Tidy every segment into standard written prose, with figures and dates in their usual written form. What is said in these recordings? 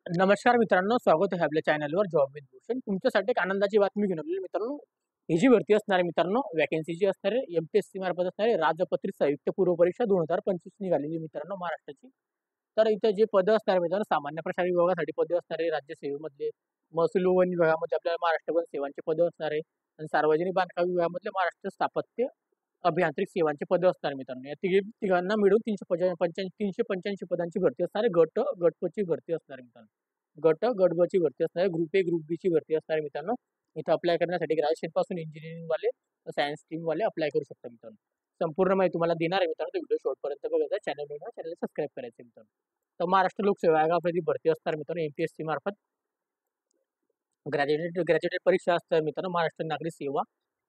नमस्कार मित्रांनो, स्वागत आहे आपल्या चॅनलवर जॉब विथ भूषण. तुमच्यासाठी एक आनंदाची बातमी घेऊन आलेली मित्रांनो. ही जी भरती असणार आहे मित्रांनो, वॅकन्सी जी असणार आहे एमपीएससी मार्फत असणार आहे राजपत्रित संयुक्त पूर्व परीक्षा 2025 निघालेली मित्रांनो महाराष्ट्राची. तर इथे जे पद असणार आहे मित्रांनो, सामान्य प्रशासन विभागासाठी पद असणार आहे, राज्य सेवेमधले महसूल व वन विभागामध्ये आपल्याला महाराष्ट्र वन सेवांचे पद असणार आहे आणि सार्वजनिक बांधकाम विभागामधले महाराष्ट्र स्थापत्य अभियांत्रिक सेवांचे पद असणार आहे मित्रांनो. या तिघांना मिळून 385 पदांची भरती असणार आहे. गटपची भरती असणार आहे मित्रांनो. गट ब ची भरती असणार आहे, ग्रुप ए ग्रुप बी ची भरती असणार आहे मित्रांनो. इथं अप्लाय करण्यासाठी ग्रॅज्युएशन पासून इंजिनिअरिंग वाले, सायन्स स्ट्रीम वाले अप्लाय करू शकता मित्रांनो. संपूर्ण माहिती तुम्हाला देणार आहे मित्रांनो. व्हिडिओ शेवटपर्यंत बघायचा, चॅनल सबस्क्राईब करायचं मित्रांनो. तर महाराष्ट्र लोकसेवा आयोगामध्ये भरती असणार मित्रांनो एमपीएससी मार्फत. ग्रॅज्युएटेड परीक्षा असतात मित्रांनो. महाराष्ट्र नागरिक सेवा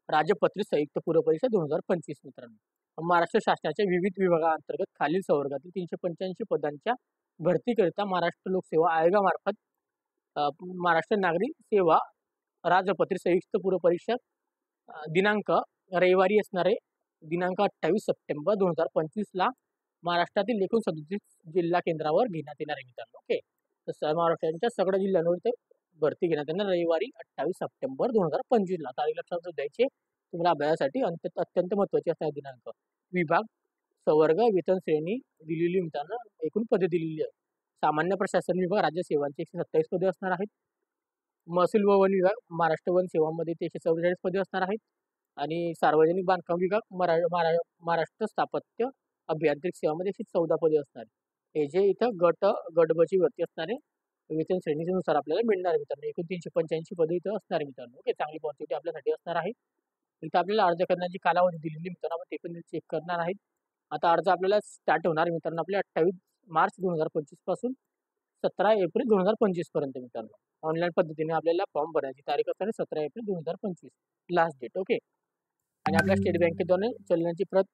राजपत्रित संयुक्त पूर्व परीक्षा 2025 मित्रांनो. महाराष्ट्र शासनाच्या विविध विभागांतर्गत खालील संवर्गातील 385 पदांच्या भरतीकरिता महाराष्ट्र लोकसेवा आयोगामार्फत महाराष्ट्र नागरिक सेवा राजपत्रित संयुक्त पूर्व परीक्षा दिनांक रविवारी असणारे दिनांक 28 सप्टेंबर 2025 ला महाराष्ट्रातील एकूण 37 जिल्हा केंद्रावर घेण्यात येणार आहे मित्रांनो. ओके, तर महाराष्ट्राच्या सगळ्या जिल्ह्यांवर ते भरती घेण्यात येणार रविवारी 28 सप्टेंबर 2025 ला. तारीख लक्षात द्यायचे तुम्हाला अभ्यासासाठी अत्यंत महत्वाची असणार दिनांक, विभाग, संवर्ग, वेतन श्रेणी दिलेली मित्रांनो. एकूण पदे दिलेली आहे. सामान्य प्रशासन विभाग राज्य सेवांचे 127 पदे असणार आहेत. महसूल व वन विभाग महाराष्ट्र वन सेवांमध्ये 144 पदे असणार आहेत आणि सार्वजनिक बांधकाम विभाग महाराष्ट्र स्थापत्य अभियांत्रिक सेवामध्ये 114 पदे असणार. हे जे इथं गटबची भरती असणार आहे, वेतन श्रेणीनुसार आपल्याला मिळणार आहे मित्रांनो. एकूण 385 पदे इथं असणार आहे मित्रांनो. ओके, चांगली पॉझिटिव्हिटी आपल्यासाठी असणार आहे. इथं आपल्याला अर्ज करण्याची कालावधी दिलेली मित्रांनो, ते पण चेक करणार आहेत. आता अर्ज आपल्याला स्टार्ट होणार मित्रांनो आपल्या 28 मार्च 2025 पासून 17 एप्रिल 2025 पर्यंत मित्रांनो. ऑनलाईन पद्धतीने आपल्याला फॉर्म भरण्याची तारीख असणार 17 एप्रिल 2025 लास्ट डेट. ओके, आणि आपल्या स्टेट बँकेद्वारे चलनाची प्रत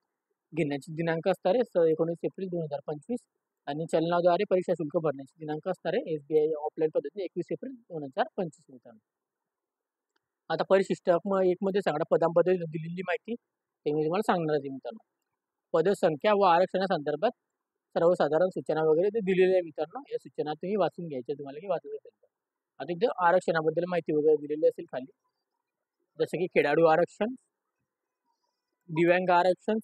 घेण्याची दिनांक असणार आहे 19 एप्रिल 2025 आणि चलनाद्वारे परीक्षा शुल्क भरण्याची दिनांक असणार आहे SBI ऑफलाईन पद्धतीने 21 एप्रिल 2025 मित्रांनो. आता परिशिष्ट 1 मध्ये सगळ्या पदांबद्दल दिलेली माहिती ते मी तुम्हाला सांगणार आहे मित्रांनो. पदसंख्या व आरक्षणासंदर्भात सर्वसाधारण सूचना वगैरे ते दिलेले आहे मित्रांनो. या सूचना तुम्ही वाचून घ्यायच्या तुम्हाला की वाचत असेल तर. आता इथे आरक्षणाबद्दल माहिती वगैरे दिलेली असेल खाली, जसं की खेळाडू आरक्षण, दिव्यांग आरक्षण.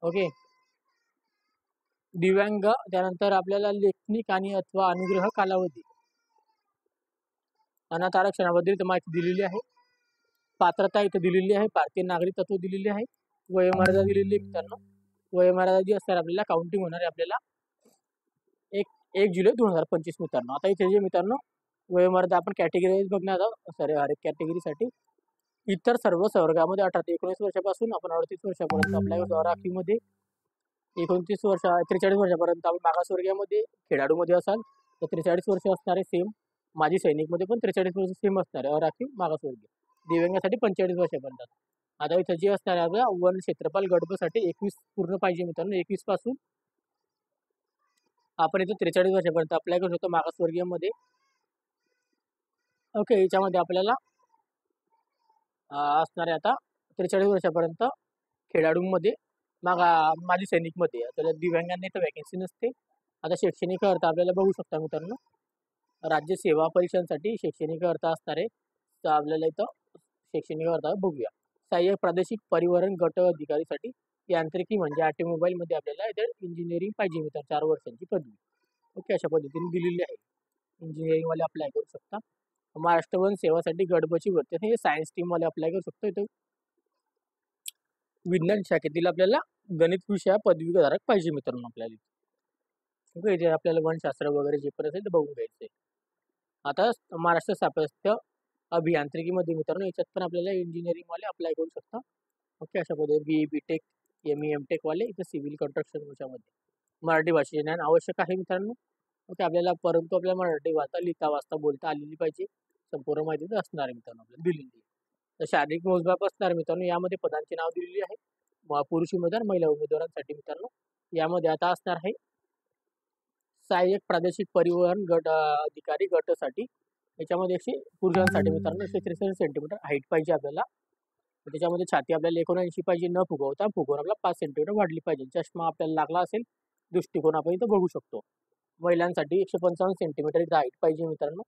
ओके, दिव्यांग, त्यानंतर आपल्याला लेखनिक आणि अथवा अनुग्रह कालावधी. अनाथ आरक्षणाबद्दल इथं माहिती दिलेली आहे. पात्रता इथं दिलेली आहे. भारतीय नागरिकत्व दिलेली आहे. वयोमर्यादा दिलेली आहे मित्रांनो. वयोमर्यादा जी असणार आपल्याला काउंटिंग होणार आहे आपल्याला 1 जुलै 2025 मित्रांनो. आता इथे जे मित्रांनो वयोमर्यादा आपण कॅटेगरी बघणार आहोत. सॉरी, हर एक कॅटेगरीसाठी इतर सर्व संवर्गामध्ये 18 ते 19 वर्षापासून आपण 38 वर्षापर्यंत आपल्या राखीवमध्ये 43 वर्षापर्यंत आपण मागासवर्गीयामध्ये, खेळाडूमध्ये असाल तर 43 वर्ष असणारे सेम. माजी सैनिकमध्ये पण 43 वर्ष सेम असणार आहे राखीव मागासवर्गीय. दिव्यांगासाठी 45 वर्षापर्यंत. आता इथं जे असणार आहे आपल्या वन क्षेत्रफळ गटबसाठी 21 पूर्ण पाहिजे मित्रांनो. 21 पासून आपण इथं 43 वर्षापर्यंत अप्लाय करू शकतो मागासवर्गीयमध्ये. ओके, याच्यामध्ये आपल्याला असणार आहे आता 43 वर्षापर्यंत खेळाडूंमध्ये, माजी सैनिकमध्ये. त्याला दिव्यांगांना इथं वॅकन्सी नसते. आता शैक्षणिक अर्थ आपल्याला बघू शकता मित्रांनो. राज्य सेवा परीक्षांसाठी शैक्षणिक अर्थ असणार आहे. तर आपल्याला इथं शैक्षणिक अर्थ बघूया. सहाय्यक प्रादेशिक परिवहन गट अधिकारीसाठी यांत्रिकी म्हणजे ऑटोमोबाईलमध्ये आपल्याला इथे इंजिनिअरिंग पाहिजे मित्रांनो, 4 वर्षांची पदवी. ओके, अशा पद्धतीने दिलेली आहे. इंजिनिअरिंगवाले अप्लाय करू शकता. महाराष्ट्र वन सेवासाठी गटबची भरती हे सायन्स टीमवाले अप्लाय करू शकतो. इथं विज्ञान शाखेतील आपल्याला गणित विषय पदवीधारक पाहिजे मित्रांनो आपल्याला. ओके, इथे आपल्याला वनशास्त्र वगैरे जे पण असेल ते बघून घ्यायचं आहे. आता महाराष्ट्र स्थापत्य अभियांत्रिकीमध्ये मित्रांनो याच्यात पण आपल्याला इंजिनिअरिंगवाले अप्लाय करू शकता. ओके, अशा पद्धतीने BE BTech ME MTech वाले इथं सिव्हिल कन्स्ट्रक्शन याच्यामध्ये मराठी भाषेचे ज्ञान आवश्यक आहे मित्रांनो. ओके, आपल्याला परंतु आपल्याला मराठी लिहिता वाचता बोलता आलेली पाहिजे. संपूर्ण माहिती असणार आहे मित्रांनो आपल्याला दिलेली. तर शारीरिक मोजमाप असणार मित्रांनो. यामध्ये पदांची नाव दिलेली आहे. पुरुष उमेदवार, महिला उमेदवारांसाठी मित्रांनो. यामध्ये आता असणार आहे सहाय्यक प्रादेशिक परिवहन गट अधिकारी गटासाठी. याच्यामध्ये पुरुषांसाठी मित्रांनो 163 सेंटीमीटर हाईट पाहिजे आपल्याला. त्याच्यामध्ये छाती आपल्याला 79 पाहिजे, न फुगवता फुगवून आपल्याला 5 सेंटीमीटर वाढली पाहिजे. चष्मा आपल्याला लागला असेल, दृष्टिकोन आपण इथं बघू शकतो. महिलांसाठी 155 सेंटीमीटर इथं हाईट पाहिजे मित्रांनो.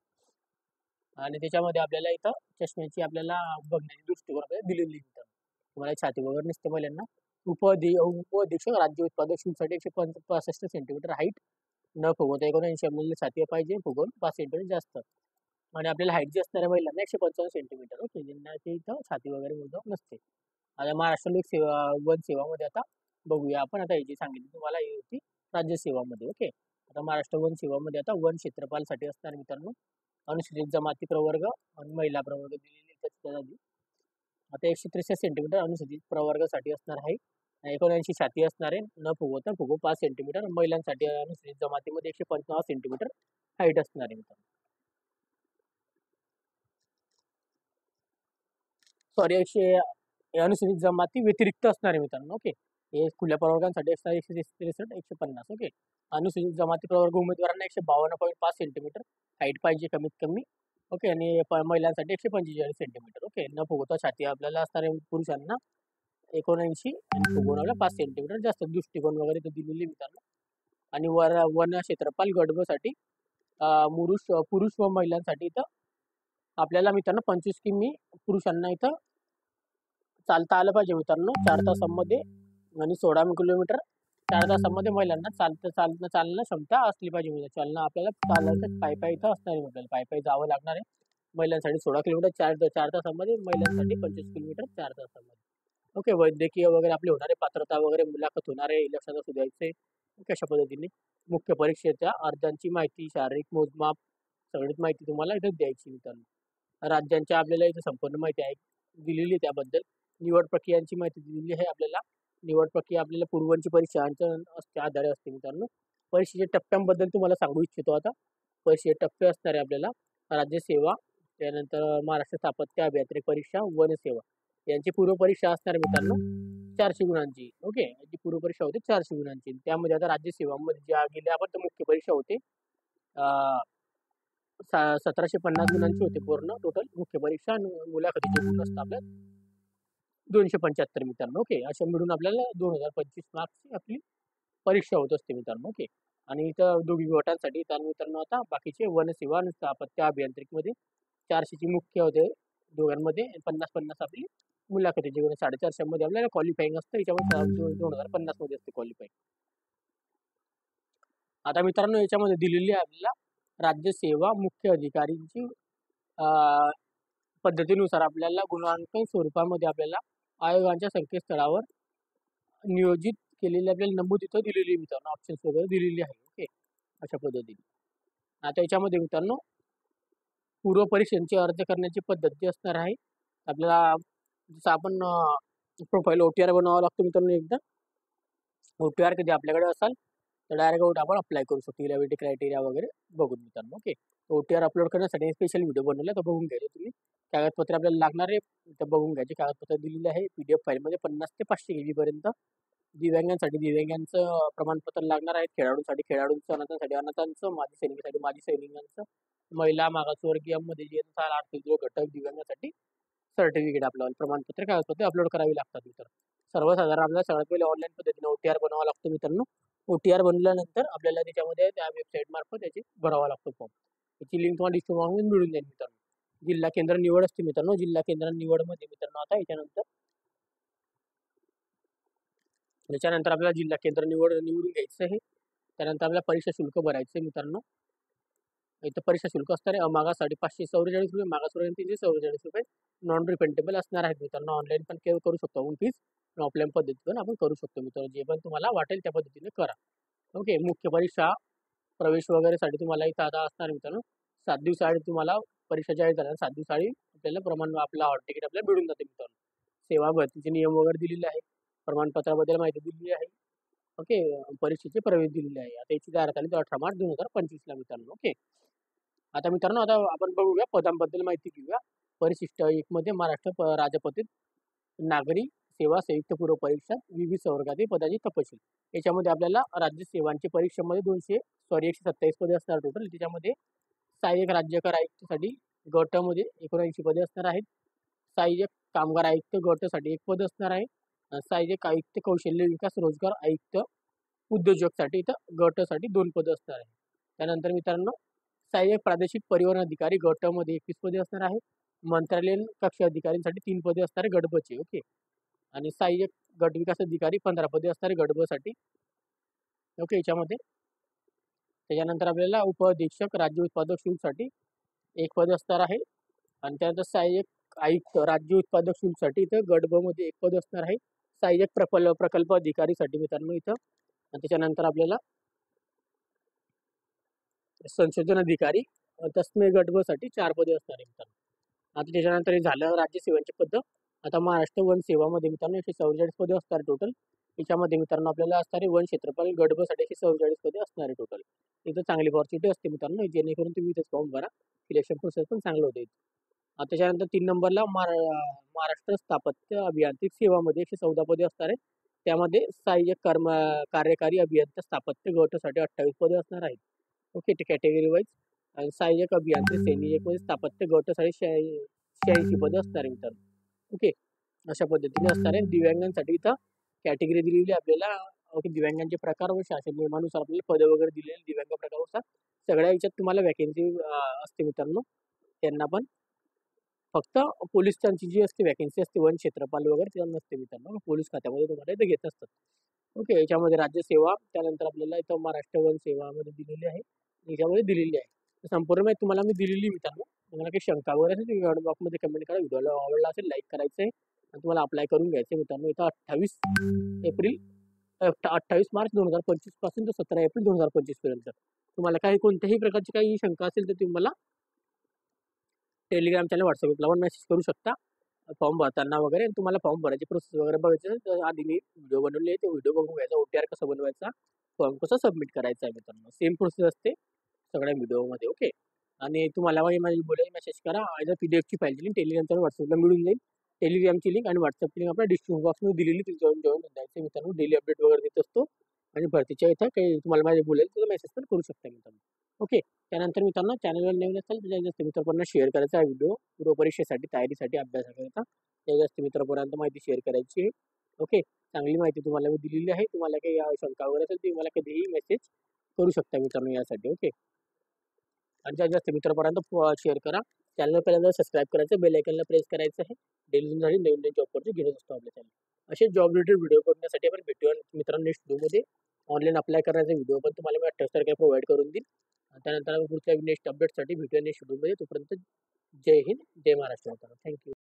आणि त्याच्यामध्ये आपल्याला इथं चष्म्याची आपल्याला बघण्याची दृष्टिकोन आपल्याला दिलेली आहे मित्रांनो. तुम्हाला छाती वगैरे नसते महिलांना. उप अधीक्षक राज्य उत्पादक शुल्कसाठी 165 सेंटीमीटर हाईट, न फुगवता 79 ml छाती पाहिजे, फुगवून 5 सेंटीमीटर जास्त. आणि आपल्याला हाईट जी असणाऱ्या महिलांना 155 सेंटीमीटर, ओके, ज्यांना ते इथं छाती वगैरे मोजत नसते. आता महाराष्ट्र लोक सेवा वन सेवामध्ये आता बघूया आपण. आता ही जी सांगितली तुम्हाला ही होती राज्य सेवामध्ये, ओके. आता महाराष्ट्र वन सेवामध्ये आता वन क्षेत्रपालसाठी असणार मित्रांनो अनुसूचित जमाती प्रवर्ग आणि महिला प्रवर्ग दिलेली त्याच्या आधी. आता 163 सेंटीमीटर अनुसूचित प्रवर्गासाठी असणार आहे. 79 छाती असणार आहे, न फुगवता फुगव 5 सेंटीमीटर. महिलांसाठी अनुसूचित जमातीमध्ये 150 सेंटीमीटर हाईट असणार आहे मित्रांनो. सॉरी, अनुसूचित जमाती व्यतिरिक्त असणार आहे मित्रांनो, ओके. हे खुल्या प्रवर्गांसाठी असणार 163, 150, ओके. अनुसूचित जमाती प्रवर्ग उमेदवारांना 152.5 सेंटीमीटर हाईट पाहिजे कमीत कमी, ओके. आणि महिलांसाठी 145 सेंटीमीटर, ओके. न फुगवता छाती आपल्याला असणार आहे पुरुषांना 79 आणि फुगवणाला 5 सेंटीमीटर जास्त. दृष्टिकोन वगैरे तर दिलेली मित्रांनो. आणि वन क्षेत्रपाल गटसाठी पुरुष व महिलांसाठी इथं आपल्याला मित्रांनो 25 किमी पुरुषांना इथं चालता आलं पाहिजे मित्रांनो 4 तासांमध्ये, आणि 16 किलोमीटर 4 तासांमध्ये महिलांना चालणं क्षमता असली पाहिजे. म्हणजे चालणं आपल्याला चालायचं पायी इथं असणार आहे, आपल्याला पायी जावं लागणार आहे. महिलांसाठी 16 किलोमीटर 4 तासांमध्ये, महिलांसाठी 25 किलोमीटर 4 तासांमध्ये, ओके. वैद्यकीय वगैरे आपले होणारे पात्रता वगैरे मुलाखत होणारे इलेक्शन असू द्यायचे, कशा पद्धतीने मुख्य परीक्षेच्या अर्जांची माहिती, शारीरिक मोजमाप सगळीच माहिती तुम्हाला इथं द्यायची मित्रांनो. राज्यांच्या आपल्याला इथे संपूर्ण माहिती आहे दिलेली, त्याबद्दल निवड प्रक्रियांची माहिती दिलेली आहे आपल्याला. निवड प्रक्रिया आपल्याला पूर्वांची परीक्षांच्या आधारे असते मित्रांनो. परीक्षेच्या टप्प्यांबद्दल तुम्हाला सांगू इच्छितो आता. परीक्षेचे टप्पे असणारे आपल्याला राज्यसेवा, त्यानंतर महाराष्ट्र स्थापत्य अभियांत्रिकी परीक्षा, वन सेवा यांची पूर्व परीक्षा असणार मित्रांनो 400 गुणांची, ओके. याची पूर्व परीक्षा होते 400 गुणांची. त्यामध्ये आता राज्यसेवामध्ये ज्या गेल्या आपण तर मुख्य परीक्षा होते 1750 गुणांची होते पूर्ण टोटल मुख्य परीक्षा, आणि मुलाखतीचे गुण असतात आपल्या 275 मित्रांनो, ओके. अशा मिळून आपल्याला 2025 मार्क्सची आपली परीक्षा होत असते मित्रांनो, ओके. आणि इथं दोघी गटांसाठी मित्रांनो आता बाकीचे वन सेवा आणि स्थापत्य अभियांत्रिकीमध्ये 400ची मुख्य होते दोघांमध्ये, 50-50 आपली मुलाखतीचे गुण. 450 मध्ये आपल्याला क्वालिफाईंग असतं, याच्यामध्ये 2050 मध्ये असते क्वालिफाईंग. आता मित्रांनो याच्यामध्ये दिलेली आहे आपल्याला राज्यसेवा मुख्य अधिकारींची पद्धतीनुसार आपल्याला गुणांकन स्वरूपामध्ये आपल्याला आयोगाच्या संकेतस्थळावर नियोजित केलेली आपल्याला नमूद इथं दिलेली मित्रांनो, ऑप्शन्स वगैरे दिलेली आहे, ओके. अशा पद्धतीने आता याच्यामध्ये मित्रांनो पूर्व परीक्षांची अर्ज करण्याची पद्धत जी असणार आहे आपल्याला, जसं आपण प्रोफाईल OTR बनवावं लागतो मित्रांनो. एकदा OTR कधी आपल्याकडे असाल तर डायरेक्ट आपण अप्लाय करू शकतो इलिजिबिलिटी क्रायटेरिया वगैरे बघून मित्रांनो, ओके. OTR अपलोड करण्यासाठी स्पेशल व्हिडिओ बनवला तर बघून घ्यायचे तुम्ही. कागदपत्र आपल्याला लागणार आहे तर बघून घ्यायचे. कागदपत्र दिलेले आहे PDF फाईलमध्ये 50 ते 500 GB पर्यंत. दिव्यांगांसाठी दिव्यांगांचं प्रमाणपत्र लागणार आहे, खेळाडूंसाठी खेळाडूंचं, अनाथांसाठी अनाथांचं, माजी सैनिकांसाठी माजी सैनिकांचं, महिला मागासवर्गीयांमध्ये जे आर्थिक घटक दिव्यांगांसाठी सर्टिफिकेट आपल्याला प्रमाणपत्र कागदपत्र अपलोड करावी लागतात मित्र. सर्वसाधारण आपल्याला सगळ्यात पहिले ऑनलाईन पद्धतीने OTR बनवावा लागतो मित्रांनो. OTR बनल्यानंतर आपल्याला त्याच्यामध्ये त्या वेबसाईट मार्फत त्याची भरावा लागतो फॉर्म. त्याची लिंक तुम्हाला डिस्क्रिप्शनमध्ये मिळून जाईल मित्रांनो. जिल्हा केंद्र निवड असते मित्रांनो. जिल्हा केंद्र निवडमध्ये मित्रांनो आता याच्यानंतर आपल्याला जिल्हा केंद्र निवडून घ्यायचं आहे. त्यानंतर आपल्याला परीक्षा शुल्क भरायचं आहे मित्रांनो. इथं परीक्षा शुल्क असणार आहे मागासाठी 544 रुपये, मागासवर्गीय 344 रुपये नॉन रिफंडेबल असणार आहेत मित्रांनो. ऑनलाईन पण करू शकतो आपण फीस, ऑफलाईन पद्धतीने आपण करू शकतो मित्रांनो. जे पण तुम्हाला वाटेल त्या पद्धतीने करा, ओके. मुख्य परीक्षा प्रवेश वगैरेसाठी तुम्हाला इथं आता असणार मित्रांनो 7 दिवसाआधी तुम्हाला परीक्षा जाहीर झाल्या 7 दिवसाआधी आपल्याला आपला हॉल तिकीट आपल्याला मिळून जाते मित्रांनो. सेवा भरतीचे नियम वगैरे दिलेले आहे, प्रमाणपत्राबद्दल माहिती दिलेली आहे, ओके. परीक्षेचे प्रवेश दिलेले आहे. आता याची जाहिरात आली 18 मार्च 2025 मित्रांनो, ओके. आता मित्रांनो आता आपण बघूया पदांबद्दल माहिती घेऊया. परिशिष्ट 1 मध्ये महाराष्ट्र राजपत्रित नागरी सेवा संयुक्त पूर्व परीक्षा विविध संवर्गातील पदाची तपशील. याच्यामध्ये आपल्याला राज्य सेवांची परीक्षेमध्ये 127 पदे असणार टोटल. त्याच्यामध्ये सहाय्यक राज्यकार आयुक्तसाठी गटामध्ये 79 पदे असणार आहेत. सहाय्यक कामगार आयुक्त गटासाठी 1 पद असणार आहे. सहाय्यक आयुक्त कौशल्य विकास रोजगार आयुक्त उद्योजकसाठी इथं गटासाठी 2 पदं असणार आहे. त्यानंतर मित्रांनो सहाय्यक प्रादेशिक परिवहन अधिकारी गट मध्ये 21 पदे असणार आहे. मंत्रालयीन कक्ष अधिकाऱ्यांसाठी 3 पदे असणारे गट ब चे. ओके. आणि सहाय्यक गट विकास अधिकारी 15 पदे असणारे गट ब साठी. ओके. याच्यामध्ये त्याच्यानंतर आपल्याला उपअधीक्षक राज्य उत्पादक शुल्कसाठी 1 पद असणार आहे. आणि त्यानंतर सहाय्यक आयुक्त राज्य उत्पादक शुल्कसाठी इथं गट ब मध्ये 1 पद असणार आहे. सहाय्यक प्रकल्प अधिकारीसाठी मित्रांनो इथं. आणि त्याच्यानंतर आपल्याला संशोधन अधिकारी तस्मे गट ब साठी 4 पदे असणार आहे मित्रांनो. आता त्याच्यानंतर हे झालं राज्य सेवांची पद्धत. आता महाराष्ट्र वन सेवामध्ये मित्रांनो 144 पदे असणार टोटल. याच्यामध्ये मित्रांनो आपल्याला असणारे वन क्षेत्रफळ गट ब साठी 144 पदे असणार आहे टोटल. इथं चांगली अपॉर्च्युनिटी असते मित्रांनो, जेणेकरून तुम्ही इथेच फॉर्म भरा. सिलेक्शन प्रोसेस पण चांगलं होते. त्याच्यानंतर 3 नंबरला महाराष्ट्र स्थापत्य अभियांत्रिकी सेवामध्ये 114 पदे असणार आहे. त्यामध्ये सहाय्यक कार्यकारी अभियंता स्थापत्य गटासाठी 28 पदे असणार आहेत. ओके. ते कॅटेगरी वाईज. आणि सहाय्यक अभियांत्रिकी श्रेणी 1 मध्ये स्थापत्य गटासाठी 86 पदे असणार आहे मित्रांनो. ओके. अशा पद्धतीने असणार आहे. दिव्यांगांसाठी इथं कॅटेगरी दिलेली आपल्याला. ओके. दिव्यांगांचे प्रकार व शासन नियमानुसार आपल्याला पदे वगैरे दिलेले दिव्यांग प्रकारानुसार सगळ्या याच्यात तुम्हाला वॅकेन्सी असते मित्रांनो. त्यांना पण फक्त पोलिसांची जी असते वॅकेन्सी असते वन क्षेत्रपाल वगैरे त्याला नसते मित्रांनो. पोलीस खात्यामध्ये तुम्हाला इथे घेत असतात. ओके. याच्यामध्ये राज्यसेवा त्यानंतर आपल्याला इथं महाराष्ट्र वन सेवामध्ये दिलेली आहे. याच्यामध्ये दिलेली आहे. संपूर्ण माहिती तुम्हाला मी दिलेली मित्रांनो. तुम्हाला काही शंका वगैरे असेल तर कमेंट बॉक्समध्ये कमेंट करा. व्हिडिओला आवडला असेल लाईक करायचं आहे आणि तुम्हाला अप्लाय करून घ्यायचं मित्रांनो. इथं 28 मार्च 2025 पासून तर 17 एप्रिल 2025 पर्यंत. तुम्हाला काही कोणत्याही प्रकारची काही शंका असेल तर तुम्ही मला टेलिग्राम चॅनल व्हॉट्सअप ग्रुपला पण मेसेज करू शकता फॉर्म भरताना वगैरे. तुम्हाला फॉर्म भरायची प्रोसेस वगैरे बघायची असेल तर आधी मी व्हिडिओ बनवले आहे. ते व्हिडिओ बघून घ्यायचा. OTR कसं बनवायचा, फॉर्म कसं सबमिट करायचा आहे मित्रांनो. सेम प्रोसेस असते सगळ्या व्हिडिओमध्ये. ओके. आणि तुम्हाला माझी बोलायला मेसेज करा. जर PDFची फाईल लिंक टेलिग्राम चॅनल व्हॉट्सअपला मिळून जाईल. टेलिग्रामची लिंक आणि व्हॉट्सअपची लिंक आपल्या डिस्क्रिप्शन बॉक्समध्ये दिलेली. तिथे जॉईन द्यायचं मित्रांनो. डेली अपडेट वगैरे देत असतो. आणि भरतीच्या इथं काही तुम्हाला माझे बोलेल तर मेसेज पण करू शकता मित्रांनो. ओके. त्यानंतर मित्रांनो चॅनलवर नवीन असाल तर जास्त मित्रांना शेअर करायचा आहे व्हिडिओ. पूर्व परीक्षेसाठी तयारीसाठी अभ्यासाकरिता जास्त मित्रांपर्यंत माहिती शेअर करायची आहे. ओके. चांगली माहिती तुम्हाला मी दिलेली आहे. तुम्हाला काही शंका वगैरे असेल तर मला कधीही मेसेज करू शकता मित्रांनो यासाठी. ओके. आणि जास्त मित्रांपर्यंत शेअर करा. चॅनल पहिल्यांदा सबस्क्राईब करायचं, बेल आयकॉनला प्रेस करायचं आहे. डेली नवीन जॉब करतो घेत असतो आपल्या चॅनल. असे जॉब रिलेटेड व्हिडिओ बघण्यासाठी आपण भेटूया मित्रांनो नेक्स्ट व्हिडिओमध्ये. ऑनलाईन अप्लाय करण्याचा व्हिडिओ पण तुम्हाला मी 28 तारखेला प्रोव्हाइड करून देईल. त्यानंतर पुढच्या नेक्स्ट अपडेटसाठी भेटूया नेक्स्ट व्हिडिओमध्ये. तोपर्यंत जय हिंद, जय महाराष्ट्र. थँक्यू.